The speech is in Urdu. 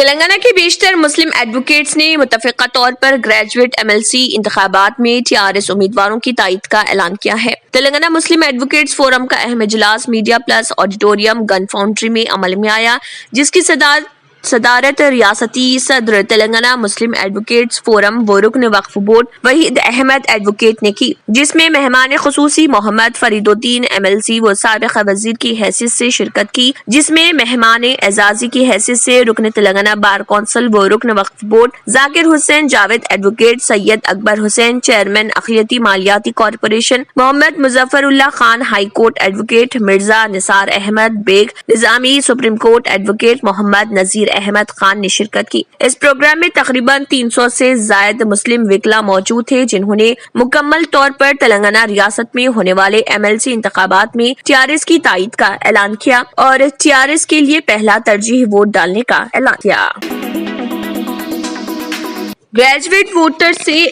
تلنگانہ کے بیشتر مسلم ایڈوکیٹس نے متفقہ طور پر گریجویٹ MLC انتخابات میں TRS امیدواروں کی تائید کا اعلان کیا ہے۔ تلنگانہ مسلم ایڈوکیٹس فورم کا اہم اجلاس میڈیا پلس آڈیٹوریم گن فاؤنڈری میں عمل میں آیا، جس کی صدارت ریاستی صدر تلنگانہ مسلم ایڈوکیٹس فورم و رکن وقف بورڈ وحید احمد ایڈوکیٹ نے کی، جس میں مہمان خصوصی محمد فرید الدین MLC و سابق وزیر کی حیثیت سے شرکت کی، جس میں مہمان اعزازی کی حیثیت سے رکن تلنگانہ بار کونسل و رکن وقف board Zakir Hussain Javed advocate, Syed Akbar Hussain chairman اقلیتی مالیاتی corporation, Mohammed Muzaffar Ullah Khan high court advocate, Mirza Nisar Ahmed Baig Nizami supreme court advocate, Mohammed Nazir Ahmed Khan نے شرکت کی۔ اس پروگرام میں تقریباً 300 سے زائد مسلم وکلا موجود تھے، جنہوں نے مکمل طور پر تلنگانہ ریاست میں ہونے والے MLC انتخابات میں TRS کی تائید کا اعلان کیا اور TRS کے لیے پہلا ترجیح ووٹ ڈالنے کا اعلان کیا۔ گریجویٹ ووٹر سے